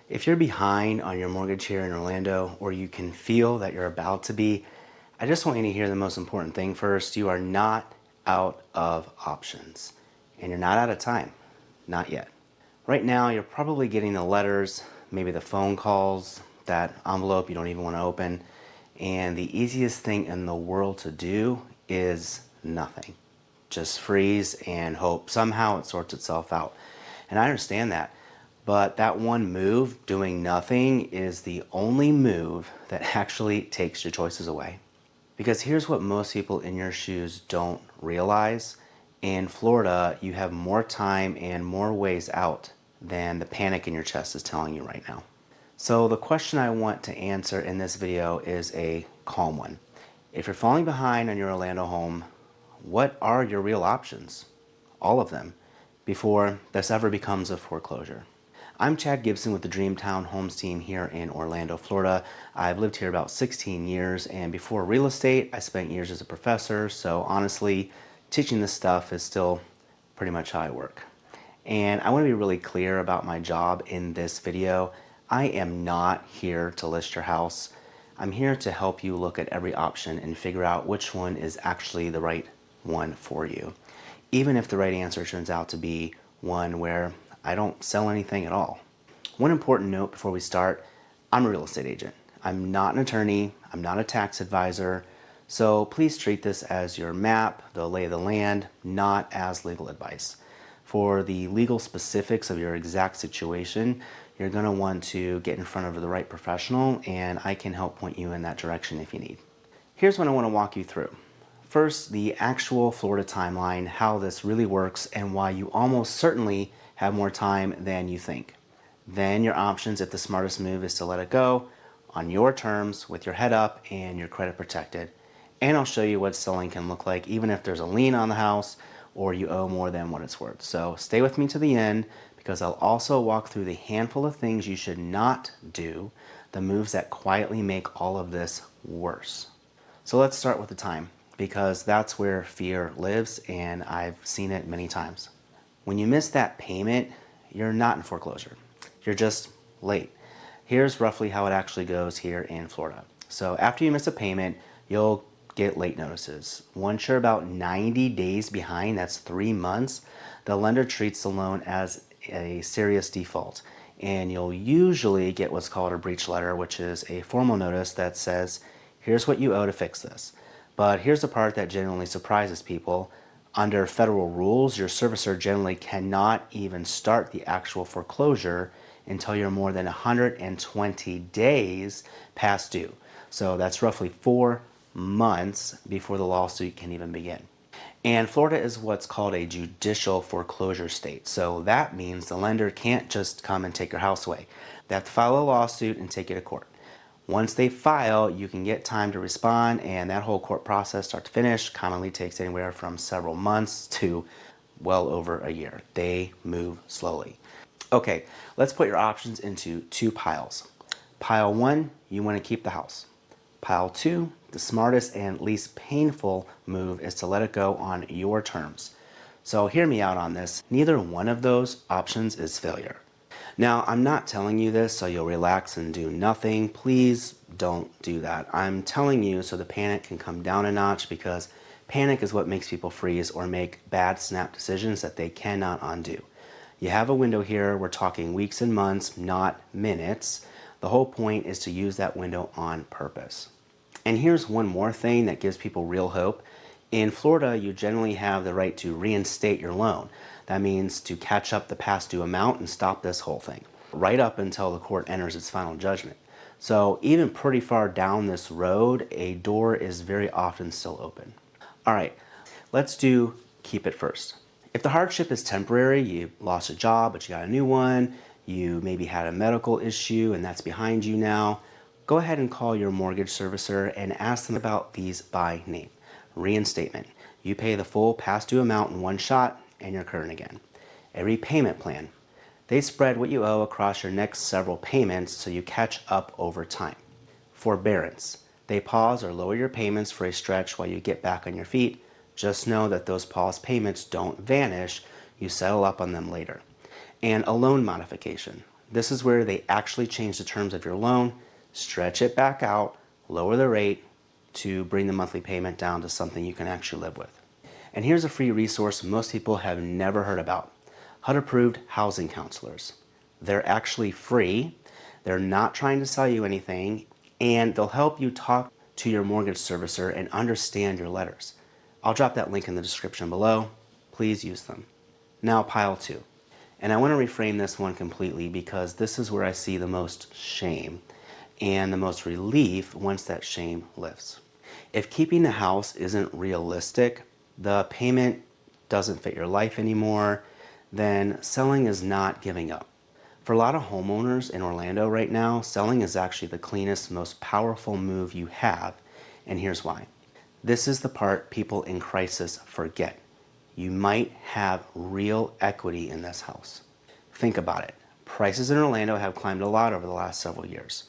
If you're behind on your mortgage here in Orlando, or you can feel that you're about to be, I just want you to hear the most important thing first. You are not out of options, and you're not out of time. Not yet. Right now, you're probably getting the letters, maybe the phone calls, that envelope you don't even want to open, and the easiest thing in the world to do is nothing. Just freeze and hope somehow it sorts itself out. And I understand that. But that one move, doing nothing, is the only move that actually takes your choices away. Because here's what most people in your shoes don't realize. In Florida, you have more time and more ways out than the panic in your chest is telling you right now. So the question I want to answer in this video is a calm one. If you're falling behind on your Orlando home, what are your real options? All of them, before this ever becomes a foreclosure. I'm Chad Gibson with the Dreamtown Homes Team here in Orlando, Florida. I've lived here about 16 years, and before real estate, I spent years as a professor, so honestly, teaching this stuff is still pretty much how I work. And I want to be really clear about my job in this video. I am not here to list your house. I'm here to help you look at every option and figure out which one is actually the right one for you. Even if the right answer turns out to be one where I don't sell anything at all. One important note before we start, I'm a real estate agent. I'm not an attorney, I'm not a tax advisor, so please treat this as your map, the lay of the land, not as legal advice. For the legal specifics of your exact situation, you're going to want to get in front of the right professional, and I can help point you in that direction if you need. Here's what I want to walk you through. First, the actual Florida timeline, how this really works, and why you almost certainly have more time than you think. Then your options if the smartest move is to let it go on your terms with your head up and your credit protected. And I'll show you what selling can look like even if there's a lien on the house or you owe more than what it's worth. So stay with me to the end because I'll also walk through the handful of things you should not do, the moves that quietly make all of this worse. So let's start with the time because that's where fear lives and I've seen it many times. When you miss that payment, you're not in foreclosure. You're just late. Here's roughly how it actually goes here in Florida. So after you miss a payment, you'll get late notices. Once you're about 90 days behind, that's 3 months, the lender treats the loan as a serious default. And you'll usually get what's called a breach letter, which is a formal notice that says, here's what you owe to fix this. But here's the part that genuinely surprises people. Under federal rules, your servicer generally cannot even start the actual foreclosure until you're more than 120 days past due. So that's roughly 4 months before the lawsuit can even begin. And Florida is what's called a judicial foreclosure state. So that means the lender can't just come and take your house away. They have to file a lawsuit and take you to court. Once they file, you can get time to respond, and that whole court process, start to finish, commonly takes anywhere from several months to well over a year. They move slowly. Okay, let's put your options into 2 piles. Pile 1, you want to keep the house. Pile 2, the smartest and least painful move is to let it go on your terms. So hear me out on this. Neither one of those options is failure. Now, I'm not telling you this so you'll relax and do nothing. Please don't do that. I'm telling you so the panic can come down a notch because panic is what makes people freeze or make bad snap decisions that they cannot undo. You have a window here. We're talking weeks and months, not minutes. The whole point is to use that window on purpose. And here's one more thing that gives people real hope. In Florida, you generally have the right to reinstate your loan. That means to catch up the past due amount and stop this whole thing, right up until the court enters its final judgment. So even pretty far down this road, a door is very often still open. All right, let's do keep it first. If the hardship is temporary, you lost a job, but you got a new one, you maybe had a medical issue and that's behind you now, go ahead and call your mortgage servicer and ask them about these by name. Reinstatement. You pay the full past due amount in one shot and you're current again. A repayment plan. They spread what you owe across your next several payments so you catch up over time. Forbearance. They pause or lower your payments for a stretch while you get back on your feet. Just know that those paused payments don't vanish. You settle up on them later. And a loan modification. This is where they actually change the terms of your loan, stretch it back out, lower the rate to bring the monthly payment down to something you can actually live with. And here's a free resource most people have never heard about: HUD-approved housing counselors. They're actually free. They're not trying to sell you anything, and they'll help you talk to your mortgage servicer and understand your letters. I'll drop that link in the description below. Please use them. Now, pile two. And I want to reframe this one completely because this is where I see the most shame and the most relief once that shame lifts. If keeping the house isn't realistic, the payment doesn't fit your life anymore, then selling is not giving up. For a lot of homeowners in Orlando right now, selling is actually the cleanest, most powerful move you have, and here's why. This is the part people in crisis forget. You might have real equity in this house. Think about it. Prices in Orlando have climbed a lot over the last several years.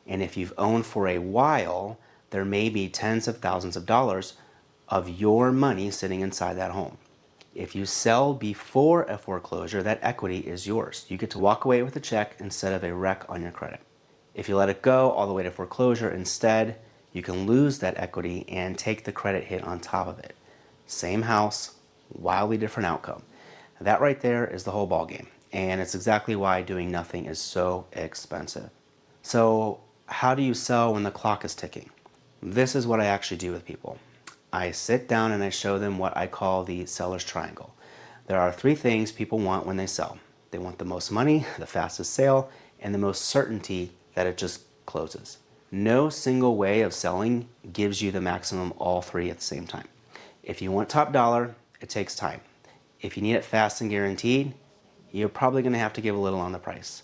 And if you've owned for a while, there may be tens of thousands of dollars of your money sitting inside that home. If you sell before a foreclosure, that equity is yours. You get to walk away with a check instead of a wreck on your credit. If you let it go all the way to foreclosure instead, you can lose that equity and take the credit hit on top of it. Same house, wildly different outcome. That right there is the whole ballgame, and it's exactly why doing nothing is so expensive. So how do you sell when the clock is ticking? This is what I actually do with people. I sit down and I show them what I call the seller's triangle. There are three things people want when they sell. They want the most money, the fastest sale, and the most certainty that it just closes. No single way of selling gives you the maximum all three at the same time. If you want top dollar, it takes time. If you need it fast and guaranteed, you're probably going to have to give a little on the price.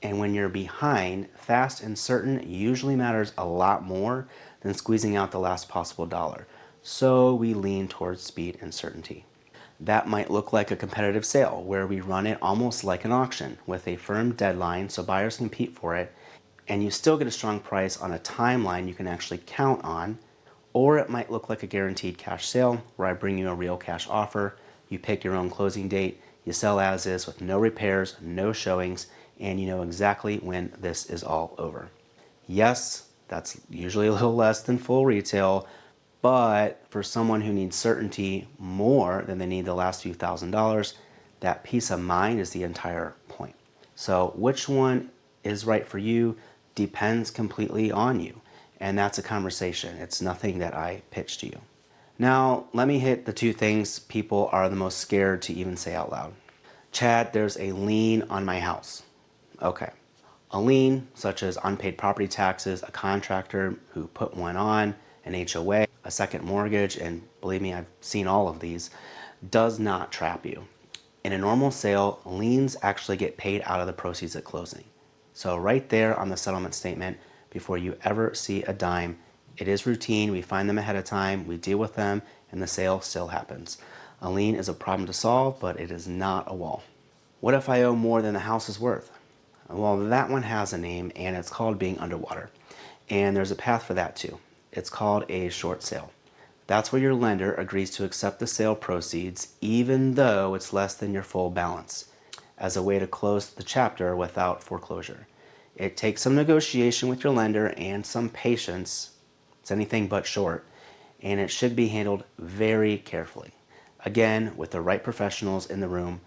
And when you're behind, fast and certain usually matters a lot more than squeezing out the last possible dollar. So we lean towards speed and certainty. That might look like a competitive sale where we run it almost like an auction with a firm deadline so buyers compete for it, and you still get a strong price on a timeline you can actually count on. Or it might look like a guaranteed cash sale where I bring you a real cash offer, you pick your own closing date, you sell as is with no repairs, no showings, and you know exactly when this is all over. Yes, that's usually a little less than full retail, but for someone who needs certainty more than they need the last few $1,000s, that peace of mind is the entire point. So which one is right for you depends completely on you. And that's a conversation. It's nothing that I pitch to you. Now, let me hit the two things people are the most scared to even say out loud. Chad, there's a lien on my house. Okay. A lien, such as unpaid property taxes, a contractor who put one on, an HOA, a second mortgage, and believe me, I've seen all of these, does not trap you. In a normal sale, liens actually get paid out of the proceeds at closing. So right there on the settlement statement, before you ever see a dime, it is routine. We find them ahead of time, we deal with them, and the sale still happens. A lien is a problem to solve, but it is not a wall. What if I owe more than the house is worth? Well, that one has a name, and it's called being underwater. And there's a path for that too. It's called a short sale. That's where your lender agrees to accept the sale proceeds even though it's less than your full balance, as a way to close the chapter without foreclosure. It takes some negotiation with your lender and some patience. It's anything but short, and it should be handled very carefully. Again, with the right professionals in the room,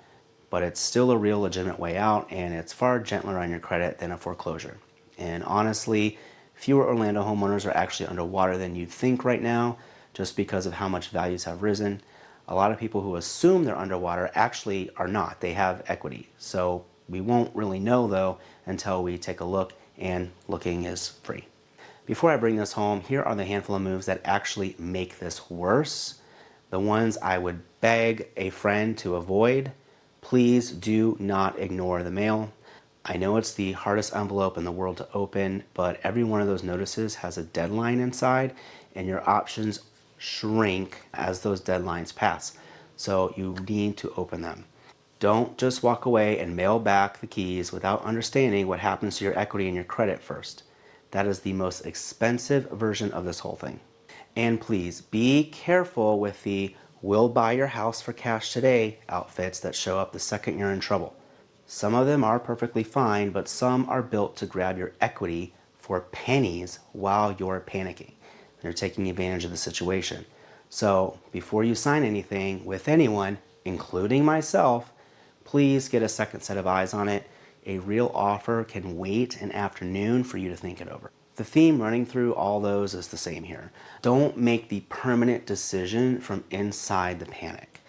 but it's still a real legitimate way out, and it's far gentler on your credit than a foreclosure. And honestly, fewer Orlando homeowners are actually underwater than you'd think right now, just because of how much values have risen. A lot of people who assume they're underwater actually are not. They have equity. So we won't really know though until we take a look, and looking is free. Before I bring this home, here are the handful of moves that actually make this worse. The ones I would beg a friend to avoid. Please do not ignore the mail. I know it's the hardest envelope in the world to open, but every one of those notices has a deadline inside, and your options shrink as those deadlines pass. So you need to open them. Don't just walk away and mail back the keys without understanding what happens to your equity and your credit first. That is the most expensive version of this whole thing. And please be careful with the "we'll buy your house for cash today" outfits that show up the second you're in trouble. Some of them are perfectly fine, but some are built to grab your equity for pennies while you're panicking. They're taking advantage of the situation. So before you sign anything with anyone, including myself, please get a second set of eyes on it. A real offer can wait an afternoon for you to think it over. The theme running through all those is the same here. Don't make the permanent decision from inside the panic.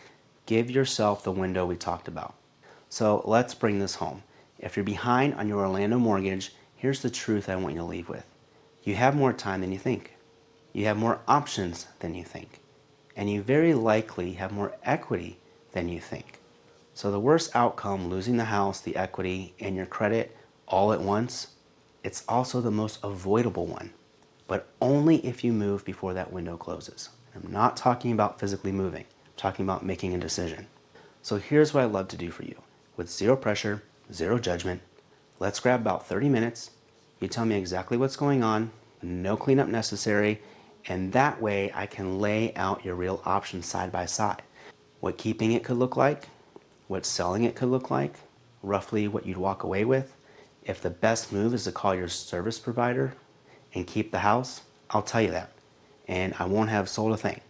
Give yourself the window we talked about. So let's bring this home. If you're behind on your Orlando mortgage, here's the truth I want you to leave with. You have more time than you think. You have more options than you think. And you very likely have more equity than you think. So the worst outcome, losing the house, the equity, and your credit all at once, it's also the most avoidable one, but only if you move before that window closes. I'm not talking about physically moving. I'm talking about making a decision. So here's what I'd love to do for you. With zero pressure, zero judgment, let's grab about 30 minutes. You tell me exactly what's going on, no cleanup necessary, and that way I can lay out your real options side by side. What keeping it could look like, what selling it could look like, roughly what you'd walk away with. If the best move is to call your service provider and keep the house, I'll tell you that. And I won't have sold a thing.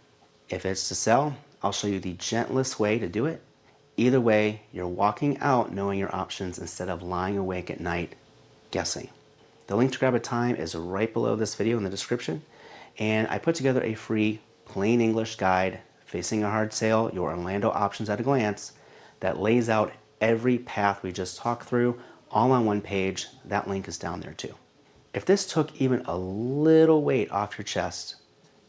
If it's to sell, I'll show you the gentlest way to do it. Either way, you're walking out knowing your options instead of lying awake at night guessing. The link to grab a time is right below this video in the description. And I put together a free plain English guide, Facing a Hard Sale, Your Orlando Options at a Glance, that lays out every path we just talked through all on one page. That link is down there too. If this took even a little weight off your chest,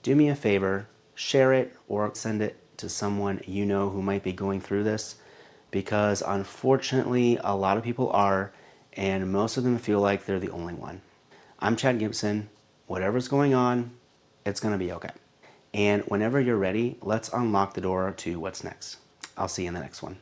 do me a favor, share it or send it to someone you know who might be going through this, because unfortunately a lot of people are, and most of them feel like they're the only one. I'm Chad Gibson. Whatever's going on, it's going to be okay. And whenever you're ready, let's unlock the door to what's next. I'll see you in the next one.